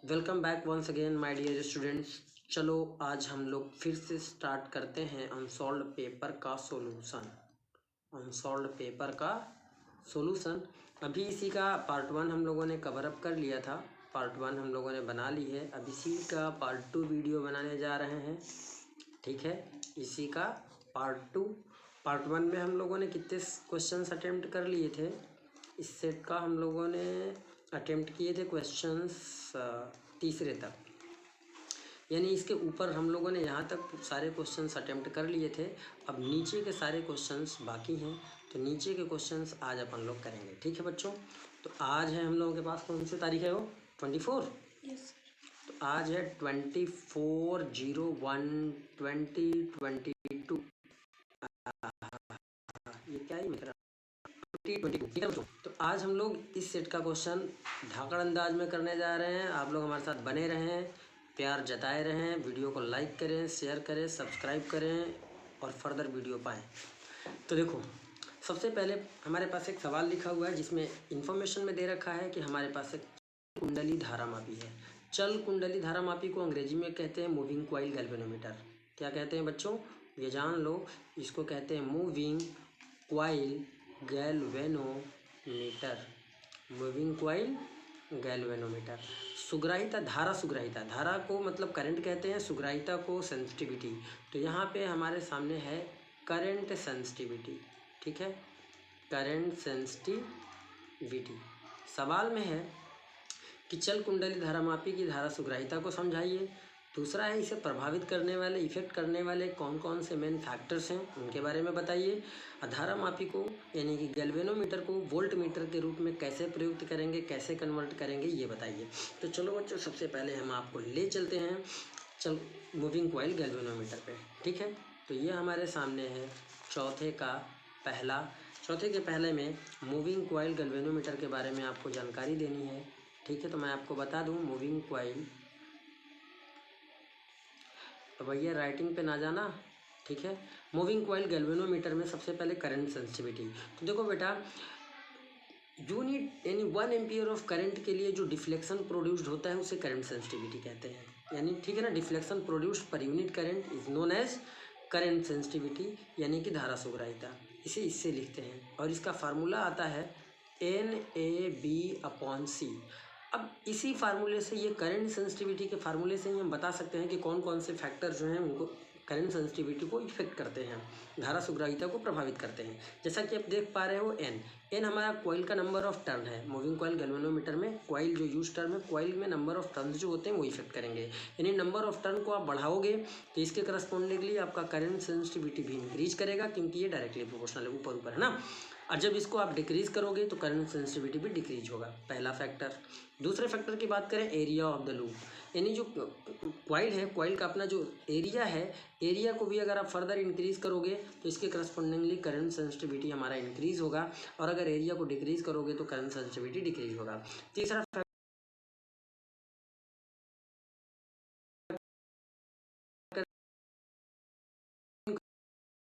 Welcome back once again my dear students. चलो आज हम लोग फिर से स्टार्ट करते हैं अनसॉल्व्ड पेपर का सॉल्यूशन। अभी इसी का पार्ट 1 हम लोगों ने कवर अप कर लिया था, पार्ट 1 हम लोगों ने बना ली है। अब इसी का पार्ट 2 वीडियो बनाने जा रहे हैं, ठीक है। इसी का पार्ट 1 में हम लोगों ने कितने क्वेश्चंस अटेम्प्ट कर लिए थे। इस सेट का हम लोगों ने अटेम्प्ट किए थे क्वेश्चंस तीसरे तक, यानी इसके ऊपर हम लोगों ने यहाँ तक सारे क्वेश्चंस अटेम्प्ट कर लिए थे। अब नीचे के सारे क्वेश्चंस बाकी हैं, तो नीचे के क्वेश्चंस आज अपन लोग करेंगे, ठीक है बच्चों। तो आज है हम लोगों के पास कौन सी तारीख है, वो 24। यस। तो आज है 24/01/2022। ये क्या ही मेरा 2022, ठीक है बच्चों। तो आज हम लोग इस सेट का क्वेश्चन धाकड़ अंदाज में करने जा रहे हैं। आप लोग हमारे साथ बने रहें, प्यार जताए रहें, वीडियो को लाइक करें, शेयर करें, सब्सक्राइब करें और फर्दर वीडियो पाएँ। तो देखो, सबसे पहले हमारे पास एक सवाल लिखा हुआ है जिसमें इंफॉर्मेशन में दे रखा है कि हमारे पास एक कुंडली धारा मापी है। चल कुंडली धारा मापी को अंग्रेजी में कहते हैं मूविंग कॉइल गैल्वेनोमीटर। क्या कहते हैं बच्चों, ये जान लो, इसको कहते हैं moving coil galvanometer. Moving coil galvanometer. सुग्राहिता, धारा को मतलब करंट कहते हैं, सुग्राहिता को सेंसिटिविटी। तो यहाँ पे हमारे सामने है करंट सेंसिटिविटी, ठीक है, करंट सेंसिटिविटी। सवाल में है कि चल कुंडली धारा मापी की धारा सुग्राहिता को समझाइए। दूसरा है इसे प्रभावित करने वाले, इफेक्ट करने वाले कौन कौन से मेन फैक्टर्स हैं उनके बारे में बताइए। धारा मापी को यानी कि गैल्वेनोमीटर को वोल्ट मीटर के रूप में कैसे प्रयुक्त करेंगे, कैसे कन्वर्ट करेंगे, ये बताइए। तो चलो बच्चों, सबसे पहले हम आपको ले चलते हैं मूविंग कॉइल गैल्वेनोमीटर पे, ठीक है। तो ये हमारे सामने है चौथे के पहले में मूविंग कॉइल गैल्वेनोमीटर के बारे में आपको जानकारी देनी है, ठीक है। तो मैं आपको बता दूं मूविंग कॉइल, तो भैया राइटिंग पे ना जाना, ठीक है। मूविंग कॉइल गैल्वेनोमीटर में सबसे पहले करंट सेंसिटिविटी। तो देखो बेटा, यूनिट यानी 1 एम्पियर ऑफ करंट के लिए जो डिफ्लेक्शन प्रोड्यूस्ड होता है उसे करंट सेंसिटिविटी कहते हैं, यानी ठीक है ना। Deflection produced per unit current is known as current sensitivity, यानी कि धारा सुग्राहिता, इसे इससे लिखते हैं। और इसका फार्मूला आता है NAB/C। अब इसी फार्मूले से, ये करंट सेंसिटिविटी के फार्मूले से ही हम बता सकते हैं कि कौन कौन से फैक्टर जो हैं उनको करंट सेंसिटिविटी को इफेक्ट करते हैं, धारा सुग्राहिता को प्रभावित करते हैं। जैसा कि आप देख पा रहे हो, एन हमारा कॉइल का नंबर ऑफ टर्न है। मूविंग कॉइल गैल्वेनोमीटर में कॉइल जो यूज टर्म है, कॉइल में नंबर ऑफ टर्न्स जो होते हैं वो इफेक्ट करेंगे। यानी नंबर ऑफ टर्न को आप बढ़ाओगे तो इसके करस्पॉन्डिंगली आपका करंट सेंसिटिविटी भी इंक्रीज करेगा, क्योंकि ये डायरेक्टली प्रोपोर्शनल है, ऊपर ऊपर है ना। और जब इसको आप डिक्रीज करोगे तो करंट सेंसिटिविटी भी डिक्रीज होगा, पहला फैक्टर। दूसरे फैक्टर की बात करें, एरिया ऑफ द लूप, यानी जो कॉइल है, कॉइल का अपना जो एरिया है, एरिया को भी अगर आप फर्दर इंक्रीज करोगे तो इसके करस्पॉन्डिंगली करंट सेंसिटिविटी हमारा इंक्रीज होगा, और अगर एरिया को डिक्रीज करोगे तो करंट सेंसिटिविटी डिक्रीज होगा। तीसरा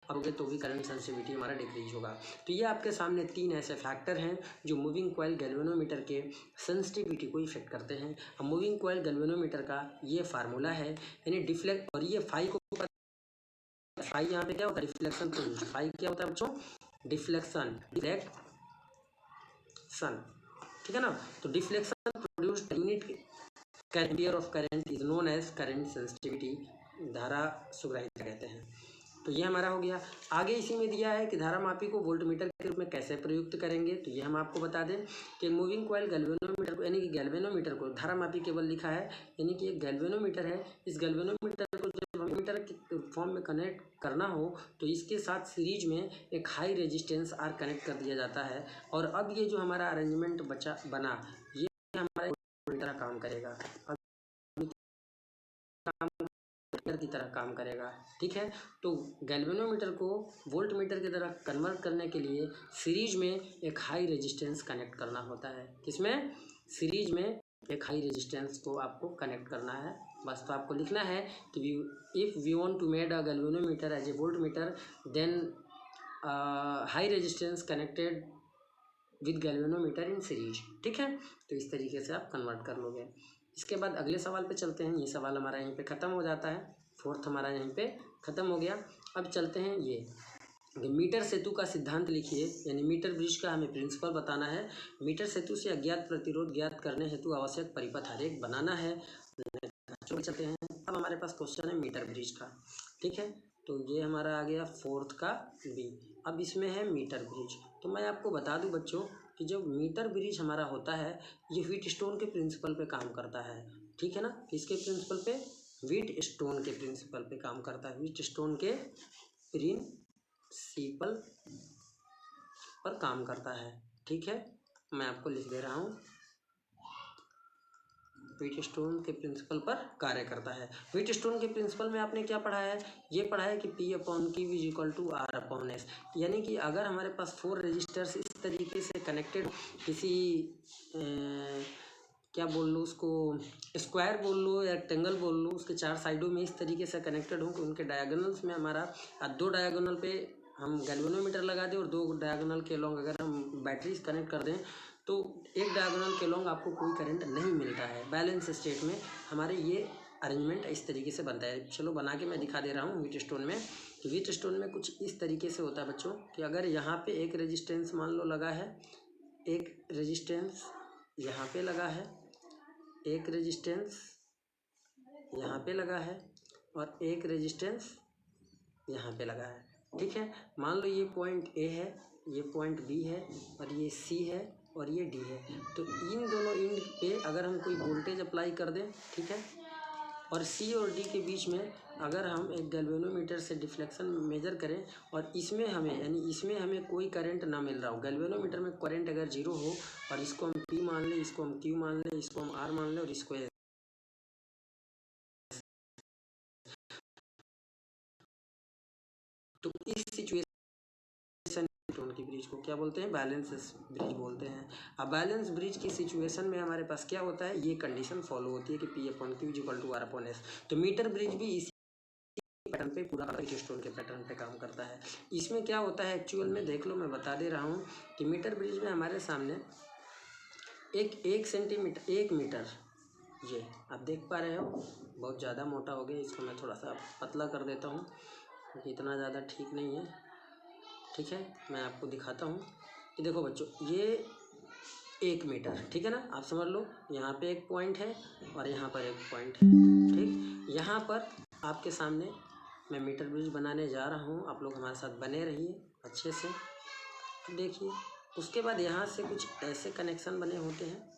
करोगे तो भी करंट सेंसिटिविटी हमारा डिक्रीज होगा। तो ये आपके सामने 3 ऐसे फैक्टर हैं जो मूविंग कॉइल गैल्वेनोमीटर के सेंसिटिविटी को इफेक्ट करते हैं। अब मूविंग कॉइल गैल्वेनोमीटर का ये फार्मूला है, यानी डिफ्लेक्ट, और ये फाई को, फाई यहाँ पे क्या होता है, डिफ्लेक्शन प्रोड्यूस। फाई क्या होता है बच्चों, डिफ्लेक्शन, ठीक है ना। तो deflection produced unit ampere of current is known as current sensitivity, धारा सुग्राहिता कहते हैं। तो ये हमारा हो गया। आगे इसी में दिया है कि धारा मापी को वोल्टमीटर के रूप में कैसे प्रयुक्त करेंगे। तो ये हम आपको बता दें कि मूविंग कॉइल गैल्वेनोमीटर को, यानी कि गैल्वेनोमीटर को, धारा मापी केवल लिखा है, यानी कि एक गैल्वेनोमीटर है। इस गैल्वेनोमीटर को जब मीटर के फॉर्म में कनेक्ट करना हो तो इसके साथ सीरीज में एक हाई रेजिस्टेंस आर कनेक्ट कर दिया जाता है। और अब ये जो हमारा अरेंजमेंट बना, ये हमारा वोल्टमीटर काम करेगा, की तरह काम करेगा, ठीक है। तो गैल्वेनोमीटर को वोल्टमीटर की तरह कन्वर्ट करने के लिए सीरीज में एक हाई रेजिस्टेंस कनेक्ट करना होता है। किसमें, सीरीज में एक हाई रेजिस्टेंस को आपको कनेक्ट करना है। बस तो आपको लिखना है कि if we want to made a galvanometer as a voltmeter, then high resistance connected with galvanometer in series. ठीक है, तो इस तरीके से आप कन्वर्ट कर लोगे। इसके बाद अगले सवाल पे चलते हैं। ये सवाल हमारा यहीं पे ख़त्म हो जाता है, फोर्थ हमारा यहीं पे ख़त्म हो गया। अब चलते हैं ये मीटर सेतु का सिद्धांत लिखिए, यानी मीटर ब्रिज का हमें प्रिंसिपल बताना है। मीटर सेतु से अज्ञात प्रतिरोध ज्ञात करने हेतु आवश्यक परिपथ आरेख बनाना है। चलते हैं। अब हमारे पास क्वेश्चन है मीटर ब्रिज का। ठीक है, तो ये हमारा आ गया फोर्थ का बी। अब इसमें है मीटर ब्रिज। तो मैं आपको बता दूं बच्चों कि जो मीटर ब्रिज हमारा होता है ये व्हीटस्टोन के प्रिंसिपल पे काम करता है। ठीक है ना, किसके प्रिंसिपल पे? व्हीटस्टोन के प्रिंसिपल पे काम करता है। व्हीटस्टोन के प्रिंसिपल पर काम करता है। ठीक है, मैं आपको लिख दे रहा हूँ, व्हीटस्टोन के प्रिंसिपल पर कार्य करता है। व्हीटस्टोन के प्रिंसिपल में आपने क्या पढ़ा है? ये पढ़ा है कि P/Q is equal to R/S। यानी कि अगर हमारे पास 4 रजिस्टर्स इस तरीके से कनेक्टेड, किसी क्या बोल लो उसको, स्क्वायर बोल लो या रेक्टेंगल बोल लो, उसके 4 साइडों में इस तरीके से कनेक्टेड हो कि उनके डायगोनल्स में हमारा 2 डायगोनल पे हम गैल्वेनोमीटर लगा दें और 2 डायगोनल के लॉन्ग अगर हम बैटरीज कनेक्ट कर दें तो एक डायगोनल के लॉन्ग आपको कोई करंट नहीं मिलता है। बैलेंस स्टेट में हमारे ये अरेंजमेंट इस तरीके से बनता है। चलो बना के मैं दिखा दे रहा हूँ व्हीटस्टोन में। तो व्हीटस्टोन में कुछ इस तरीके से होता है बच्चों कि अगर यहाँ पे एक रेजिस्टेंस मान लो लगा है, एक रेजिस्टेंस यहाँ पे लगा है, एक रेजिस्टेंस यहाँ पे लगा है और एक रेजिस्टेंस यहाँ पे लगा है। ठीक है, मान लो ये पॉइंट ए है, ये पॉइंट बी है और ये सी है और ये डी है। तो इन दोनों एंड पे अगर हम कोई वोल्टेज अप्लाई कर दें, ठीक है, और सी और डी के बीच में अगर हम एक गैल्वेनोमीटर से डिफ्लेक्शन मेजर करें और इसमें हमें, यानी इसमें हमें कोई करंट ना मिल रहा हो, गैल्वेनोमीटर में करंट अगर जीरो हो और इसको हम पी मान लें, इसको हम क्यू मान लें, इसको हम आर मान लें और इसको एस, तो इस सिचुएशन की ब्रिज को क्या बोलते हैं? बैलेंस ब्रिज बोलते हैं। अब बैलेंस ब्रिज की सिचुएशन में हमारे पास क्या होता है, ये कंडीशन फॉलो होती है कि P/Q is equal to R/S। तो मीटर ब्रिज भी इसी पैटर्न पे, पूरा व्हीटस्टोन के पैटर्न पे काम करता है। इसमें क्या होता है एक्चुअल में, देख लो मैं बता दे रहा हूँ कि मीटर ब्रिज में हमारे सामने एक सेंटीमीटर, 1 मीटर, ये आप देख पा रहे हो बहुत ज़्यादा मोटा हो गया, इसको मैं थोड़ा सा पतला कर देता हूँ क्योंकि इतना ज़्यादा ठीक नहीं है। ठीक है, मैं आपको दिखाता हूँ कि देखो बच्चों, ये 1 मीटर, ठीक है ना, आप समझ लो यहाँ पे एक पॉइंट है और यहाँ पर एक पॉइंट है। ठीक, यहाँ पर आपके सामने मैं मीटर ब्रिज बनाने जा रहा हूँ, आप लोग हमारे साथ बने रहिए अच्छे से। देखिए उसके बाद यहाँ से कुछ ऐसे कनेक्शन बने होते हैं,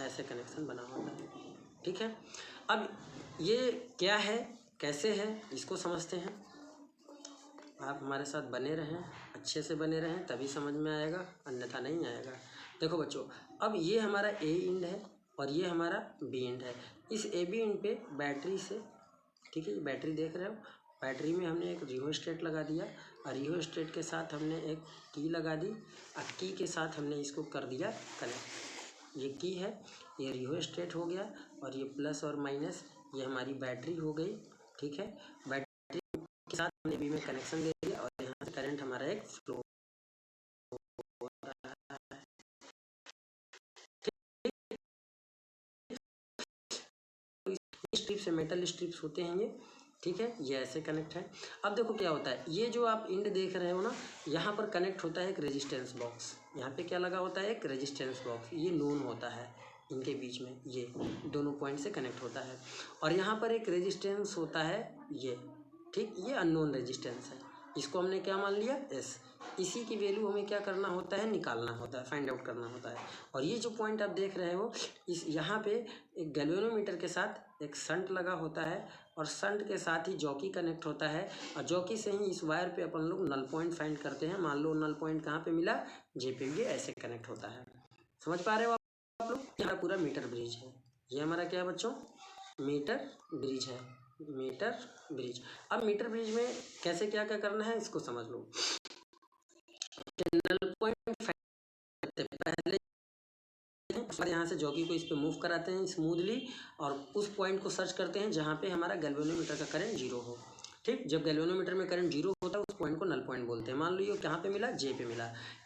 ऐसे कनेक्शन बना होता है। ठीक है, अब ये क्या है, कैसे है, इसको समझते हैं। आप हमारे साथ बने रहें, अच्छे से बने रहें, तभी समझ में आएगा, अन्यथा नहीं आएगा। देखो बच्चों, अब ये हमारा ए एंड है और ये हमारा बी एंड है। इस ए बी एंड पे बैटरी से, ठीक है, ये बैटरी देख रहे हो, बैटरी में हमने एक रिहोस्टेट लगा दिया और रिहोस्टेट के साथ हमने एक की लगा दी और की के साथ हमने इसको कर दिया कनेक्ट। ये की है, ये रिहोस्टेट हो गया और ये प्लस और माइनस ये हमारी बैटरी हो गई। ठीक है, बैटरी के साथ हमने बी में कनेक्शन दे दिया और यहाँ से करंट हमारा एक फ्लो हो रहा है। स्ट्रिप्स, मेटल स्ट्रिप्स होते हैं ये। ठीक है, ये ऐसे कनेक्ट है। अब देखो क्या होता है, ये जो आप इंड देख रहे हो ना, यहाँ पर कनेक्ट होता है एक रेजिस्टेंस बॉक्स। यहाँ पे क्या लगा होता है, एक रेजिस्टेंस बॉक्स, ये नोन होता है इनके बीच में, ये दोनों पॉइंट से कनेक्ट होता है। और यहाँ पर एक रेजिस्टेंस होता है ये, ठीक, ये अननोन रेजिस्टेंस है, इसको हमने क्या मान लिया, एस। इसी की वैल्यू हमें क्या करना होता है, निकालना होता है, फाइंड आउट करना होता है। और ये जो पॉइंट आप देख रहे हो, इस यहाँ पे एक गैल्वेनोमीटर के साथ एक शंट लगा होता है और शंट के साथ ही जॉकी कनेक्ट होता है और जॉकी से ही इस वायर पे अपन लोग नल पॉइंट फाइंड करते हैं। मान लो नल पॉइंट कहाँ पे मिला, जे पे, ये ऐसे कनेक्ट होता है। समझ पा रहे हो आप लोग? हमारा पूरा मीटर ब्रिज है, ये हमारा क्या है बच्चों, मीटर ब्रिज है, मीटर ब्रिज। अब मीटर ब्रिज में कैसे क्या क्या करना है इसको समझ लो। नल पॉइंट पहले उसके बाद यहाँ से जॉकी को इस पर मूव कराते हैं स्मूथली और उस पॉइंट को सर्च करते हैं जहाँ पे हमारा गैल्वेनोमीटर का करंट जीरो हो। ठीक, जब गैल्वेनोमीटर में करंट जीरो होता है उस पॉइंट को नल पॉइंट बोलते हैं। मान लो ये कहाँ पे मिला, जे पे मिला।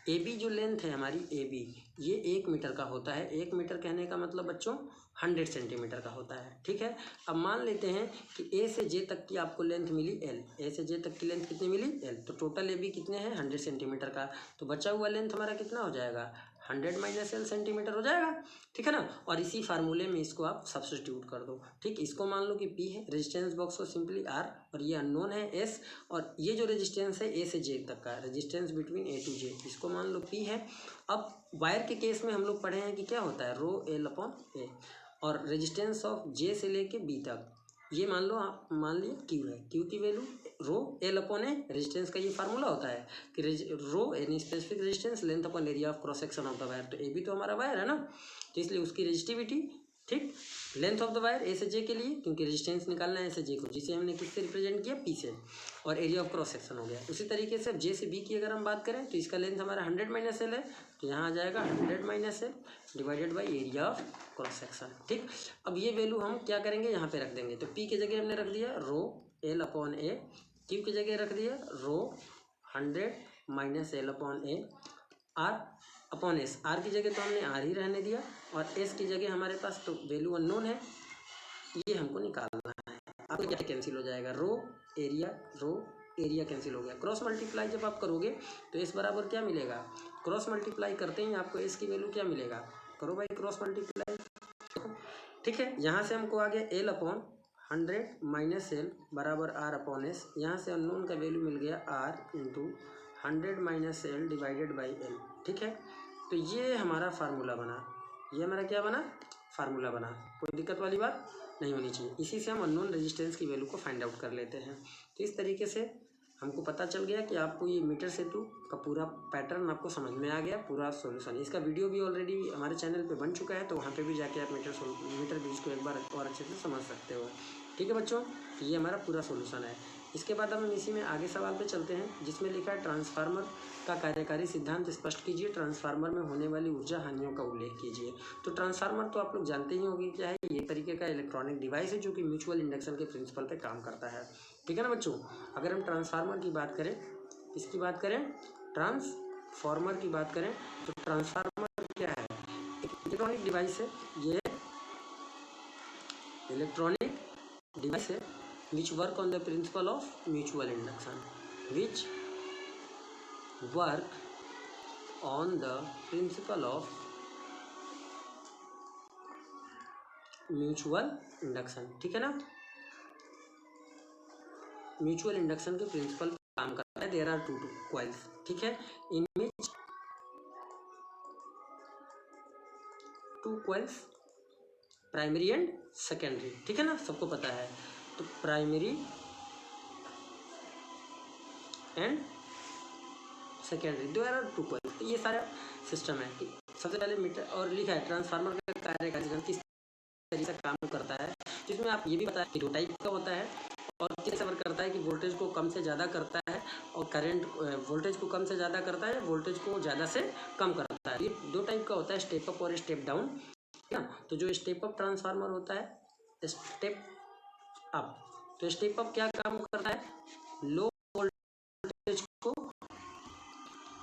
ए बी जो लेंथ है हमारी ए बी, ये 1 मीटर का होता है। 1 मीटर कहने का मतलब बच्चों 100 सेंटीमीटर का होता है। ठीक है, अब मान लेते हैं कि ए से जे तक की आपको लेंथ मिली एल। ए से जे तक की लेंथ कितनी मिली, एल। तो टोटल ए बी कितने हैं, 100 सेंटीमीटर का। तो बचा हुआ लेंथ हमारा कितना हो जाएगा, 100 माइनस एल सेंटीमीटर हो जाएगा। ठीक है ना, और इसी फार्मूले में इसको आप सब्स्टिट्यूट कर दो। ठीक, इसको मान लो कि पी है, रेजिस्टेंस बॉक्स को सिंपली आर, और ये अननोन है एस, और ये जो रेजिस्टेंस है ए से जे तक का रेजिस्टेंस बिटवीन ए टू जे, इसको मान लो पी है। अब वायर के केस में हम लोग पढ़े हैं कि क्या होता है, रो एल अपॉन ए, और रेजिस्टेंस ऑफ जे से लेके बी तक ये मान लो, आप मान लिया क्यू है। क्यू की वैल्यू रो एल अपॉन ए, रेजिस्टेंस का ये फार्मूला होता है कि रो यानी specific resistance length upon area of cross section of the wire. तो ए भी तो हमारा वायर है ना, तो इसलिए उसकी रेजिस्टिविटी, ठीक, लेंथ ऑफ द वायर ए से जे के लिए, क्योंकि रेजिस्टेंस निकालना है ए से जे को, जिसे हमने किससे रिप्रेजेंट किया, पी से, और एरिया ऑफ क्रॉस सेक्शन हो गया। उसी तरीके से अब जे से बी की अगर हम बात करें तो इसका लेंथ हमारा 100 माइनस एल है, तो यहाँ आ जाएगा 100 minus L divided by area of cross section. ठीक, अब ये वैल्यू हम क्या करेंगे, यहाँ पे रख देंगे। तो पी की जगह हमने रख दिया rho L upon A, Q की जगह रख दिया rho 100 minus L upon A, R upon S, R की जगह तो हमने आर ही रहने दिया, और एस की जगह हमारे पास तो वैल्यू अननोन है, ये हमको निकालना है। आपको क्या कैंसिल हो जाएगा, रो एरिया कैंसिल हो गया। क्रॉस मल्टीप्लाई जब आप करोगे तो एस बराबर क्या मिलेगा, क्रॉस मल्टीप्लाई करते ही आपको एस की वैल्यू क्या मिलेगा, करो भाई क्रॉस मल्टीप्लाई। ठीक है, यहाँ से हमको आ गया एल अपॉन 100 माइनस एल बराबर आर अपॉन एस। यहाँ से अननोन का वैल्यू मिल गया R into 100 minus L divided by L. ठीक है, तो ये हमारा फार्मूला बना, ये हमारा क्या बना, फार्मूला बना। कोई दिक्कत वाली बात नहीं होनी चाहिए। इसी से हम अननोन रेजिस्टेंस की वैल्यू को फाइंड आउट कर लेते हैं। तो इस तरीके से हमको पता चल गया कि आपको ये मीटर सेतु का पूरा पैटर्न आपको समझ में आ गया, पूरा सॉल्यूशन। इसका वीडियो भी ऑलरेडी हमारे चैनल पे बन चुका है, तो वहाँ पे भी जाके आप मीटर ब्रिज को एक बार और अच्छे से समझ सकते हो। ठीक है बच्चों, ये हमारा पूरा सॉल्यूशन है। इसके बाद हम इसी में आगे सवाल पे चलते हैं, जिसमें लिखा है ट्रांसफार्मर का कार्यकारी सिद्धांत स्पष्ट कीजिए, ट्रांसफार्मर में होने वाली ऊर्जा हानियों का उल्लेख कीजिए। तो ट्रांसफार्मर तो आप लोग जानते ही होंगे क्या है, ये तरीके का इलेक्ट्रॉनिक डिवाइस है जो कि म्यूचुअल इंडक्शन के प्रिंसिपल पे काम करता है। ठीक है ना बच्चों, अगर हम ट्रांसफार्मर की बात करें, इसकी बात करें, ट्रांसफार्मर की बात करें, तो ट्रांसफार्मर क्या है, एक इलेक्ट्रॉनिक डिवाइस है। ये इलेक्ट्रॉनिक डिवाइस है which work on the principle of mutual induction, which work on the principle of mutual induction। ठीक है ना, म्यूचुअल इंडक्शन के प्रिंसिपल पर काम करता है। देयर आर टू कॉइल्स, ठीक है, in which two coils, primary and secondary. ठीक है ना, सबको पता है। तो primary and secondary, there are two coils. तो ये सारा सिस्टम है कि सबसे पहले मीटर, और लिखा है ट्रांसफार्मर का कार्यकारी किस तरीके से काम करता है, जिसमें आप ये भी बताया कि दो टाइप का होता है, और किस वर्क करता है कि वोल्टेज को कम से ज़्यादा करता है, और करंट वोल्टेज को कम से ज़्यादा करता है, वोल्टेज को ज़्यादा से कम करता है। ये दो टाइप का होता है, स्टेप अप और स्टेप डाउन। ठीक है, तो जो स्टेप अप ट्रांसफार्मर होता है, स्टेप अप, तो स्टेप अप क्या काम करता है, लो वोल्टेज को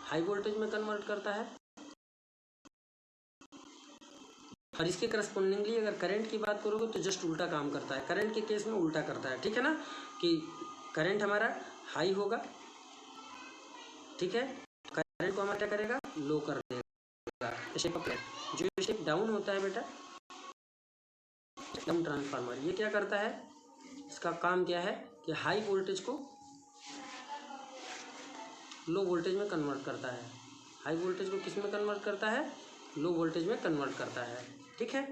हाई वोल्टेज में कन्वर्ट करता है, और इसके करस्पॉन्डिंगली अगर करंट की बात करोगे तो जस्ट उल्टा काम करता है। करंट के केस में उल्टा करता है। ठीक है ना, कि करंट हमारा हाई होगा, ठीक है, करंट को हमारा क्या करेगा, लो कर देगा। स्टेप अप, जो स्टेप डाउन होता है बेटा, डाउन ट्रांसफार्मर, ये क्या करता है, इसका काम क्या है कि हाई वोल्टेज को लो वोल्टेज में कन्वर्ट करता है। हाई वोल्टेज को किस में कन्वर्ट करता है, लो वोल्टेज में कन्वर्ट करता है। ठीक है,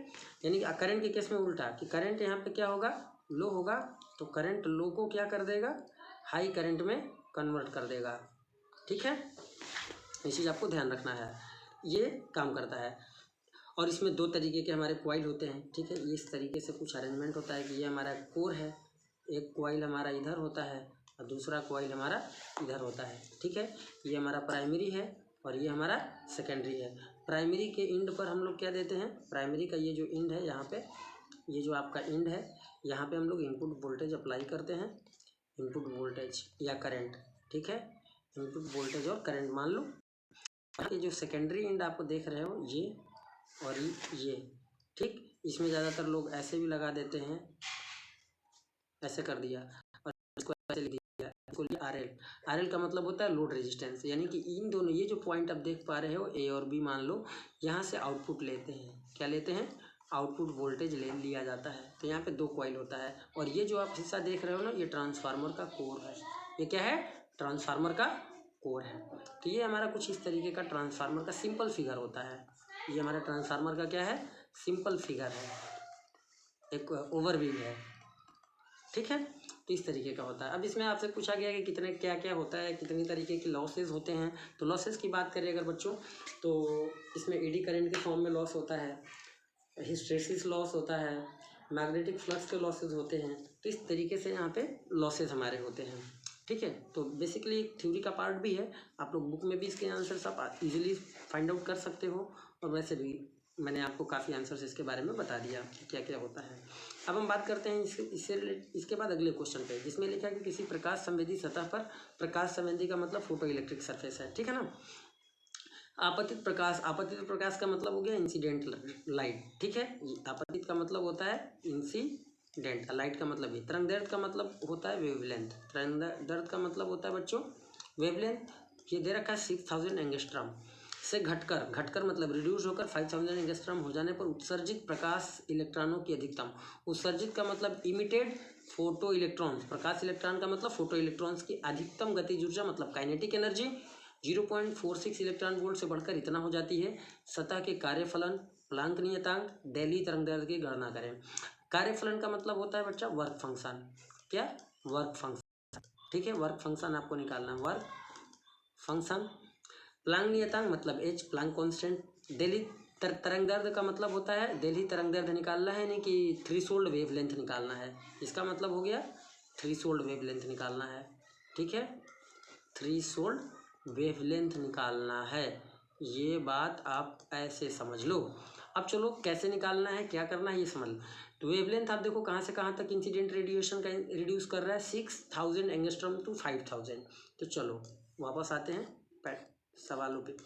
यानी कि करंट के केस में उल्टा, कि करंट यहाँ पे क्या होगा, लो होगा, तो करंट लो को क्या कर देगा, हाई करंट में कन्वर्ट कर देगा। ठीक है, ये चीज़ आपको ध्यान रखना है, ये काम करता है। और इसमें दो तरीके के हमारे कॉइल होते हैं। ठीक है, ये इस तरीके से कुछ अरेंजमेंट होता है कि ये हमारा कोर है, एक कॉइल हमारा इधर होता है और दूसरा कॉइल हमारा इधर होता है। ठीक है, ये हमारा प्राइमरी है और ये हमारा सेकेंडरी है। प्राइमरी के इंड पर हम लोग क्या देते हैं, प्राइमरी का ये जो इंड है यहाँ पे, ये जो आपका इंड है यहाँ पे हम लोग इनपुट वोल्टेज अप्लाई करते हैं, इनपुट वोल्टेज या करंट, ठीक है, इनपुट वोल्टेज और करंट मान लो। ये जो सेकेंडरी इंड आपको देख रहे हो ये और ये, ठीक, इसमें ज़्यादातर लोग ऐसे भी लगा देते हैं, ऐसे कर दिया और इसको ऐसे लिख दिया, इसको लिया आर एल। आर एल का मतलब होता है लोड रेजिस्टेंस, यानी कि इन दोनों ये जो पॉइंट आप देख पा रहे हो ए और बी मान लो, यहाँ से आउटपुट लेते हैं, क्या लेते हैं, आउटपुट वोल्टेज ले लिया जाता है। तो यहाँ पे 2 कॉइल होता है और ये जो आप हिस्सा देख रहे हो ना, ये ट्रांसफार्मर का कोर है। ये क्या है, ट्रांसफार्मर का कोर है। तो ये हमारा कुछ इस तरीके का ट्रांसफार्मर का सिंपल फिगर होता है। ये हमारा ट्रांसफार्मर का क्या है, सिंपल फिगर है, एक ओवरव्यू है, ठीक है। तो इस तरीके का होता है। अब इसमें आपसे पूछा गया कि कितने क्या क्या होता है, कितनी तरीके की लॉसेज होते हैं। तो लॉसेज की बात करें अगर बच्चों, तो इसमें एडी करंट के फॉर्म में लॉस होता है, हिस्टैरिसीस लॉस होता है, मैग्नेटिक फ्लक्स के लॉसेज होते हैं। तो इस तरीके से यहाँ पे लॉसेज हमारे होते हैं, ठीक है। तो बेसिकली थ्योरी का पार्ट भी है, आप लोग बुक में भी इसके आंसर्स आप इजीली फाइंड आउट कर सकते हो, और वैसे भी मैंने आपको काफ़ी आंसर्स इसके बारे में बता दिया कि क्या क्या होता है। अब हम बात करते हैं इसके बाद अगले क्वेश्चन पे, जिसमें लिखा है कि किसी प्रकाश संवेदी सतह पर, प्रकाश संवेदी का मतलब फोटो इलेक्ट्रिक सरफेस है, ठीक है ना। आपतित प्रकाश का मतलब हो गया इंसिडेंट लाइट, ठीक है। आपतित का मतलब होता है इंसिडेंट, लाइट का मतलब ये। तरंग दैर्ध्य का मतलब होता है वेवलेंथ, तरंग दैर्ध्य का मतलब होता है बच्चों वेवलेंथ। ये दे रखा है 6000 एंगस्ट्रॉम से घटकर मतलब रिड्यूस होकर 5000 एंगस्ट्रॉम हो जाने पर उत्सर्जित प्रकाश इलेक्ट्रॉनों की अधिकतम, उत्सर्जित का मतलब इमिटेड फोटो इलेक्ट्रॉन्स, प्रकाश इलेक्ट्रॉन का मतलब फोटो इलेक्ट्रॉन्स की अधिकतम गतिज ऊर्जा मतलब काइनेटिक एनर्जी 0.46 इलेक्ट्रॉन वोल्ट से बढ़कर इतना हो जाती है। सतह के कार्यफलन, प्लांक नियतांक, डेली तरंगदैर्ध्य की गणना करें। कार्यफलन का मतलब होता है बच्चा वर्क फंक्शन, क्या, वर्क फंक्शन, ठीक है, वर्क फंक्शन आपको निकालना है, वर्क फंक्शन। प्लांक नियतांक मतलब एच, प्लांक कांस्टेंट। डेली तरंगदैर्ध्य का मतलब होता है, डेली तरंगदैर्ध्य निकालना है, यानी कि थ्रेशोल्ड वेवलेंथ निकालना है। इसका मतलब हो गया थ्रेशोल्ड वेवलेंथ निकालना है, ठीक है, थ्रेशोल्ड वेवलेंथ निकालना है। ये बात आप ऐसे समझ लो। अब चलो कैसे निकालना है, क्या करना है, ये समझ लो। तो वेवलेंथ आप देखो कहाँ से कहाँ तक इंसिडेंट रेडिएशन का रिड्यूस कर रहा है, 6000 एंगस्ट्रॉम टू 5000। तो चलो वापस आते हैं सवालों पे,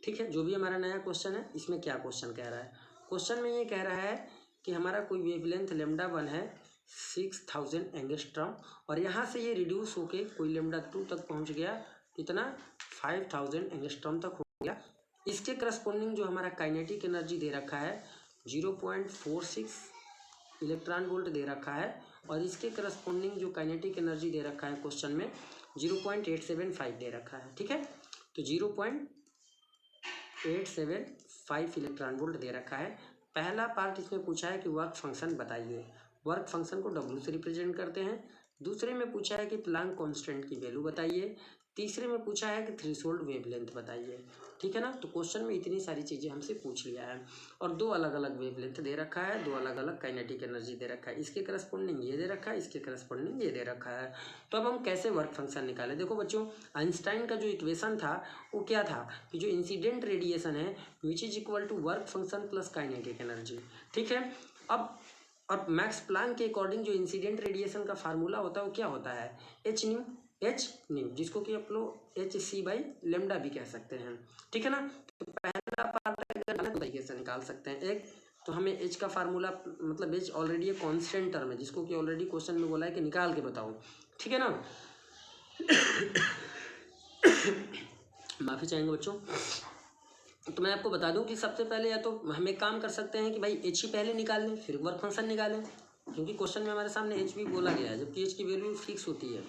ठीक है। जो भी हमारा नया क्वेश्चन है, इसमें क्या क्वेश्चन कह रहा है, क्वेश्चन में ये कह रहा है कि हमारा कोई वेवलेंथ λ1 है 6000 एंगस्ट्रॉम, और यहाँ से ये रिड्यूस होके कोई λ2 तक पहुँच गया, कितना, 5000 एंगस्ट्रॉम तक हो गया। इसके करस्पॉन्डिंग जो हमारा काइनेटिक एनर्जी दे रखा है 0.46 इलेक्ट्रॉन वोल्ट दे रखा है, और इसके करस्पॉन्डिंग जो काइनेटिक एनर्जी दे रखा है क्वेश्चन में 0.875 दे रखा है, ठीक है। तो 0.875 इलेक्ट्रॉन वोल्ट दे रखा है। पहला पार्ट इसमें पूछा है कि वर्क फंक्शन बताइए, वर्क फंक्शन को W से रिप्रेजेंट करते हैं। दूसरे में पूछा है कि प्लांक कांस्टेंट की वैल्यू बताइए। तीसरे में पूछा है कि थ्रेशोल्ड वेवलेंथ बताइए, ठीक है ना। तो क्वेश्चन में इतनी सारी चीज़ें हमसे पूछ लिया है, और 2 अलग अलग वेवलेंथ दे रखा है, 2 अलग अलग काइनेटिक एनर्जी दे रखा है। इसके करस्पॉन्डिंग ये दे रखा है, इसके करस्पॉन्डिंग ये दे रखा है। तो अब हम कैसे वर्क फंक्शन निकालें। देखो बच्चों, आइंस्टाइन का जो इक्वेशन था वो क्या था कि जो इंसिडेंट रेडिएशन है which is equal to work function plus kinetic energy, ठीक है। अब और मैक्स प्लांक के अकॉर्डिंग जो इंसिडेंट रेडिएशन का फार्मूला होता है वो क्या होता है, एच न्यू, जिसको कि आप लोग HC/λ भी कह सकते हैं, ठीक है ना। तो पहला पार्ट अगर तरीके से निकाल सकते हैं। एक तो हमें एच का फार्मूला मतलब एच ऑलरेडी एक कांस्टेंट टर्म है, जिसको कि ऑलरेडी क्वेश्चन में बोला है कि निकाल के बताओ, ठीक है ना। माफ़ी चाहेंगे बच्चों। तो मैं आपको बता दूं कि सबसे पहले या तो हम एक काम कर सकते हैं कि भाई एच ही पहले निकाल लें, फिर वर्क फंक्शन निकालें, क्योंकि क्वेश्चन में हमारे सामने एच भी बोला गया है, जबकि एच की वैल्यू फिक्स होती है,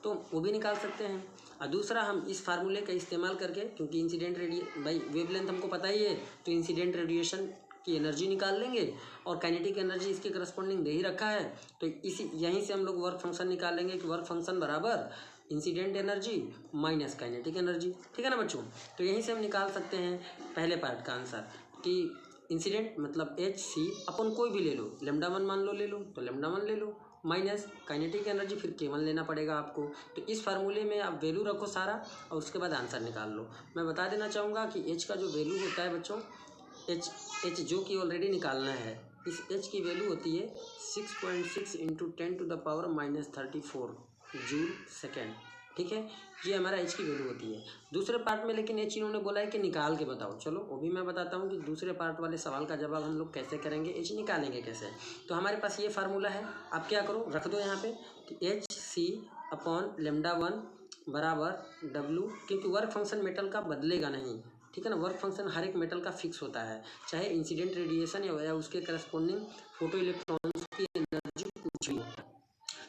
तो वो भी निकाल सकते हैं। और दूसरा हम इस फार्मूले का इस्तेमाल करके, क्योंकि इंसिडेंट भाई वेवलेंथ हमको पता ही है, तो इंसिडेंट रेडिएशन की एनर्जी निकाल लेंगे, और काइनेटिक एनर्जी इसके करस्पॉन्डिंग दे ही रखा है, तो इसी यहीं से हम लोग वर्क फंक्शन निकाल लेंगे कि वर्क फंक्शन बराबर incident energy minus kinetic energy, ठीक है ना बच्चों। तो यहीं से हम निकाल सकते हैं पहले पार्ट का आंसर कि इंसिडेंट मतलब HC अपन कोई भी ले लो, λ1 मान लो ले लो तो λ1 ले लो, माइनस काइनेटिक एनर्जी, फिर K1 लेना पड़ेगा आपको। तो इस फार्मूले में आप वैल्यू रखो सारा और उसके बाद आंसर निकाल लो। मैं बता देना चाहूँगा कि H का जो वैल्यू होता है बच्चों, H जो कि ऑलरेडी निकालना है, इस H की वैल्यू होती है 6.6 इंटू 10⁻34 जूल सेकेंड। ठीक है, ये हमारा H की वैल्यू होती है। दूसरे पार्ट में लेकिन H इन्होंने बोला है कि निकाल के बताओ। चलो वो भी मैं बताता हूँ कि दूसरे पार्ट वाले सवाल का जवाब हम लोग कैसे करेंगे, H निकालेंगे कैसे। तो हमारे पास ये फार्मूला है, आप क्या करो रख दो यहाँ पे कि HC/λ1 बराबर W, क्योंकि वर्क फंक्शन मेटल का बदलेगा नहीं। ठीक है ना, वर्क फंक्शन हर एक मेटल का फिक्स होता है, चाहे इंसिडेंट रेडिएशन या उसके करस्पॉन्डिंग फोटो इलेक्ट्रॉन्स की एनर्जी कुछ भी।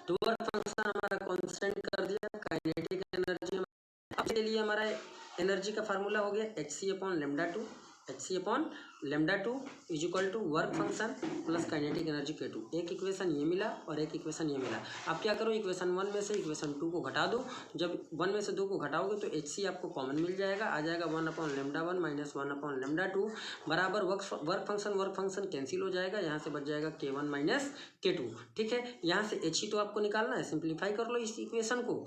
तो वर्क फंक्शन हमारा कांस्टेंट कर दिया, काइनेटिक एनर्जी अब के लिए हमारा एनर्जी का फार्मूला हो गया Hc/λ2, Hc/λ2 is equal to work function plus kinetic energy K2। एक इक्वेशन ये मिला और एक इक्वेशन ये मिला। आप क्या करो, इक्वेशन 1 में से इक्वेशन 2 को घटा दो। जब 1 में से 2 को घटाओगे तो Hc आपको कॉमन मिल जाएगा, आ जाएगा 1/λ1 माइनस 1/λ2 बराबर वर्क फंक्शन कैंसिल हो जाएगा, यहाँ से बच जाएगा K1 माइनस K2। ठीक है, यहाँ से H ही तो आपको निकालना है, सिंप्लीफाई कर लो इस इक्वेशन को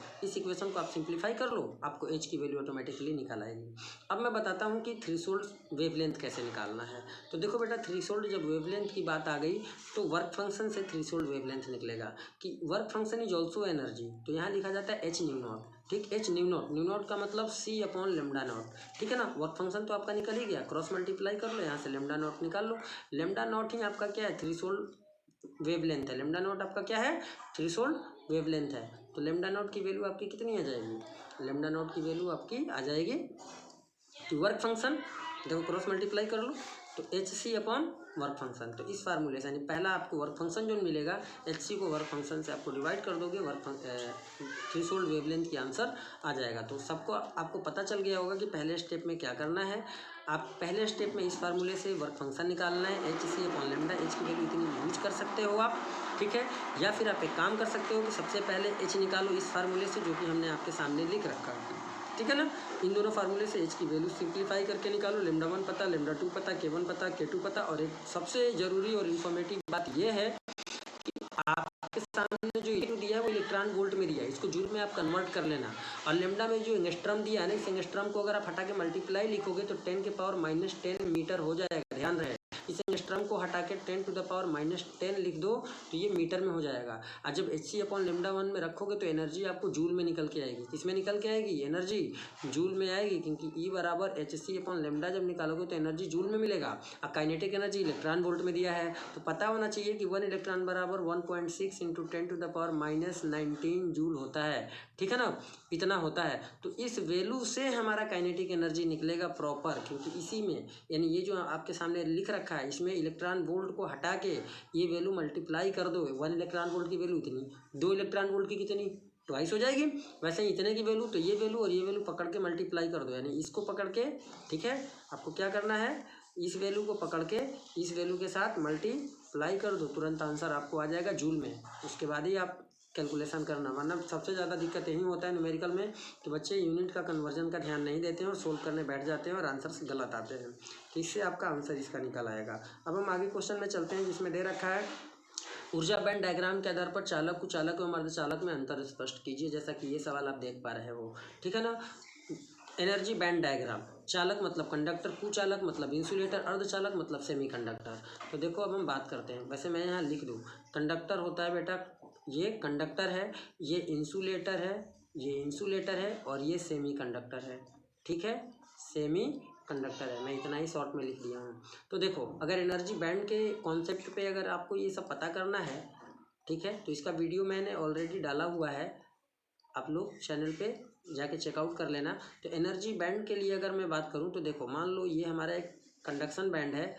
आप सिंप्लीफाई कर लो, आपको H की वैल्यू ऑटोमेटिकली निकाल आएगी। अब मैं बताता हूँ कि थ्रेशोल्ड वेवलेंथ कैसे निकालना है। तो देखो बेटा, थ्रेशोल्ड जब वेवलेंथ की बात आ गई तो वर्क फंक्शन से थ्रेशोल्ड वेवलेंथ निकलेगा कि work function is also energy. तो यहाँ लिखा जाता है H न्यू नॉट। ठीक, H न्यू नॉट का मतलब C/λ0। ठीक है ना, वर्क फंक्शन तो आपका निकल ही गया, क्रॉस मल्टीप्लाई कर लो, यहाँ से λ0 निकाल लो। λ0 ही आपका क्या है, थ्रेशोल्ड वेवलेंथ है। λ0 आपका क्या है, थ्रेशोल्ड वेवलेंथ है। तो λ0 की वैल्यू आपकी कितनी आ जाएगी, λ0 की वैल्यू आपकी आ जाएगी वर्क फंक्शन, देखो क्रॉस मल्टीप्लाई कर लो तो Hc/वर्क फंक्शन। तो इस फार्मूले से यानी पहला आपको वर्क फंक्शन जो मिलेगा, Hc को वर्क फंक्शन से आपको डिवाइड कर दोगे, थ्रेशोल्ड वेवलेंथ की आंसर आ जाएगा। तो सबको आपको पता चल गया होगा कि पहले स्टेप में क्या करना है। आप पहले स्टेप में इस फार्मूले से वर्क फंक्शन निकालना है Hc/λ। H की वैल्यू इतनी यूज कर सकते हो आप, ठीक है, या फिर आप एक काम कर सकते हो कि सबसे पहले H निकालो इस फार्मूले से जो कि हमने आपके सामने लिख रखा है। ठीक है ना, इन दोनों फार्मूले से H की वैल्यू सिंप्लीफाई करके निकालो। λ1 पता, λ2 पता, K1 पता, K2 पता। और एक सबसे जरूरी और इन्फॉर्मेटिव बात यह है कि आपके सामने जो E2 दिया है वो इलेक्ट्रॉन वोल्ट में दिया है, इसको जूल में आप कन्वर्ट कर लेना। और लैम्डा में जो एंगस्ट्रॉम दिया है ना, इस एंगस्ट्रॉम को अगर आप हटा के मल्टीप्लाई लिखोगे तो 10⁻⁻10 मीटर हो जाएगा। ध्यान रहे, इस एंगस्ट्रॉम को हटा के 10⁻⁻10 लिख दो तो ये मीटर में हो जाएगा। और जब Hc/λ1 में रखोगे तो एनर्जी आपको जूल में निकल के आएगी। किसमें निकल के आएगी, एनर्जी जूल में आएगी, क्योंकि E बराबर Hc/λ जब निकालोगे तो एनर्जी जूल में मिलेगा। और काइनेटिक एनर्जी इलेक्ट्रॉन वोल्ट में दिया है, तो पता होना चाहिए कि 1 इलेक्ट्रॉन बराबर 1.6 इंटू 10⁻⁻19 जूल होता है। ठीक है ना, इतना होता है। तो इस वैल्यू से हमारा काइनेटिक एनर्जी निकलेगा प्रॉपर, क्योंकि इसी में यानी ये जो आपके सामने लिख रखा है इसमें इलेक्ट्रॉन वोल्ट को हटा के ये वैल्यू मल्टीप्लाई कर दो। 1 इलेक्ट्रॉन वोल्ट की वैल्यू इतनी, 2 इलेक्ट्रॉन वोल्ट की कितनी, ट्वाइस हो जाएगी। वैसे इतने की वैल्यू तो ये वैल्यू और ये वैल्यू पकड़ के मल्टीप्लाई कर दो, यानी इसको पकड़ के, ठीक है, आपको क्या करना है, इस वैल्यू को पकड़ के इस वैल्यू के साथ मल्टीप्लाई कर दो, तुरंत आंसर आपको आ जाएगा जूल में। उसके बाद ही आप कैलकुलेशन करना, वरना सबसे ज़्यादा दिक्कत यही होता है न्यूमेरिकल में कि बच्चे यूनिट का कन्वर्जन का ध्यान नहीं देते हैं और सोल्व करने बैठ जाते हैं और आंसर्स गलत आते हैं। तो इससे आपका आंसर इसका निकल आएगा। अब हम आगे क्वेश्चन में चलते हैं, जिसमें दे रखा है ऊर्जा बैंड डायग्राम के आधार पर चालक को चालक एवं अर्धचालक में अंतर स्पष्ट कीजिए। जैसा कि ये सवाल आप देख पा रहे हो, ठीक है ना। एनर्जी बैंड डायग्राम, चालक मतलब कंडक्टर, कुचालक मतलब इंसुलेटर, अर्धचालक मतलब सेमीकंडक्टर। तो देखो अब हम बात करते हैं, वैसे मैं यहाँ लिख दूँ, कंडक्टर होता है बेटा, ये कंडक्टर है, ये इंसुलेटर है, ये इंसुलेटर है और ये सेमीकंडक्टर है। ठीक है, सेमी कंडक्टर है, मैं इतना ही शॉर्ट में लिख दिया हूँ। तो देखो, अगर एनर्जी बैंड के कॉन्सेप्ट पे अगर आपको ये सब पता करना है, ठीक है, तो इसका वीडियो मैंने ऑलरेडी डाला हुआ है, आप लोग चैनल पे जाके चेकआउट कर लेना। तो एनर्जी बैंड के लिए अगर मैं बात करूँ तो देखो, मान लो ये हमारा एक कंडक्शन बैंड है।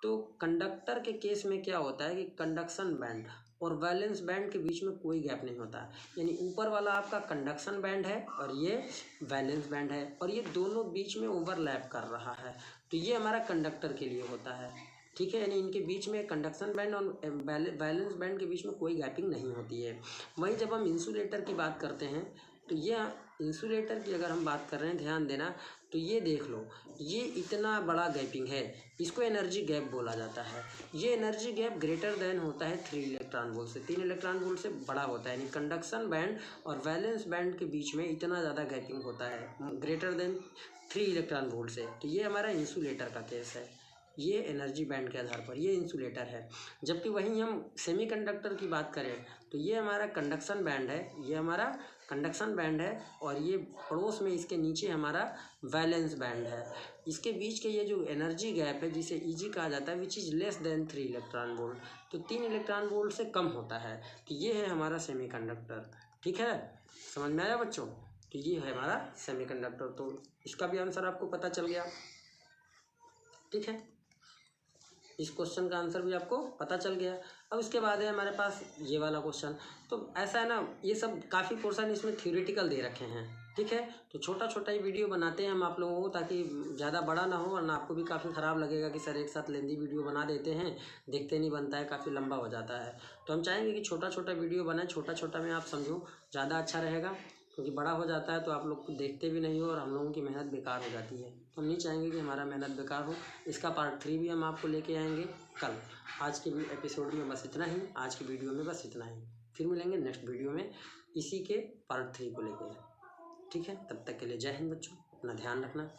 तो कंडक्टर के केस में क्या होता है कि कंडक्शन बैंड और वैलेंस बैंड के बीच में कोई गैप नहीं होता, यानी ऊपर वाला आपका कंडक्शन बैंड है और ये वैलेंस बैंड है और ये दोनों बीच में ओवरलैप कर रहा है, तो ये हमारा कंडक्टर के लिए होता है। ठीक है, यानी इनके बीच में कंडक्शन बैंड और वैलेंस बैंड के बीच में कोई गैपिंग नहीं होती है। वहीं जब हम इंसुलेटर की बात करते हैं तो ये इंसुलेटर की अगर हम बात कर रहे हैं, ध्यान देना, तो ये देख लो, ये इतना बड़ा गैपिंग है, इसको एनर्जी गैप बोला जाता है। ये एनर्जी गैप ग्रेटर देन होता है 3 इलेक्ट्रॉन वोल्ट से, 3 इलेक्ट्रॉन वोल्ट से बड़ा होता है। यानी कंडक्शन बैंड और वैलेंस बैंड के बीच में इतना ज़्यादा गैपिंग होता है, ग्रेटर देन 3 इलेक्ट्रॉन वोल्ट से। तो ये हमारा इंसुलेटर का केस है, ये एनर्जी बैंड के आधार पर ये इंसुलेटर है। जबकि वहीं हम सेमीकंडक्टर की बात करें तो ये हमारा कंडक्शन बैंड है, ये हमारा कंडक्शन बैंड है, और ये पड़ोस में इसके नीचे हमारा वैलेंस बैंड है। इसके बीच के ये जो एनर्जी गैप है, जिसे ईजी कहा जाता है, which is less than 3 electron volt, तो 3 इलेक्ट्रॉन वोल्ट से कम होता है। तो ये है हमारा सेमीकंडक्टर। ठीक है, समझ में आया बच्चों? तो ये है हमारा सेमीकंडक्टर। तो इसका भी आंसर आपको पता चल गया। ठीक है, इस क्वेश्चन का आंसर भी आपको पता चल गया। अब इसके बाद है हमारे पास ये वाला क्वेश्चन। तो ऐसा है ना, ये सब काफ़ी पोर्शन इसमें थ्योरेटिकल दे रखे हैं। ठीक है, तो छोटा छोटा ही वीडियो बनाते हैं हम आप लोगों को, ताकि ज़्यादा बड़ा ना हो, वरना आपको भी काफ़ी ख़राब लगेगा कि सर एक साथ लेंदी वीडियो बना देते हैं, देखते नहीं बनता है, काफ़ी लंबा हो जाता है। तो हम चाहेंगे कि छोटा छोटा वीडियो बनाए, छोटा छोटा में आप समझो, ज़्यादा अच्छा रहेगा, क्योंकि बड़ा हो जाता है तो आप लोग देखते भी नहीं हो और हम लोगों की मेहनत बेकार हो जाती है। तो हम नहीं चाहेंगे कि हमारा मेहनत बेकार हो। इसका पार्ट 3 भी हम आपको लेके आएंगे कल। आज के एपिसोड में बस इतना ही, आज की वीडियो में बस इतना ही। फिर मिलेंगे नेक्स्ट वीडियो में इसी के पार्ट 3 को लेकर। ठीक है, तब तक के लिए जय हिंद बच्चों, अपना ध्यान रखना।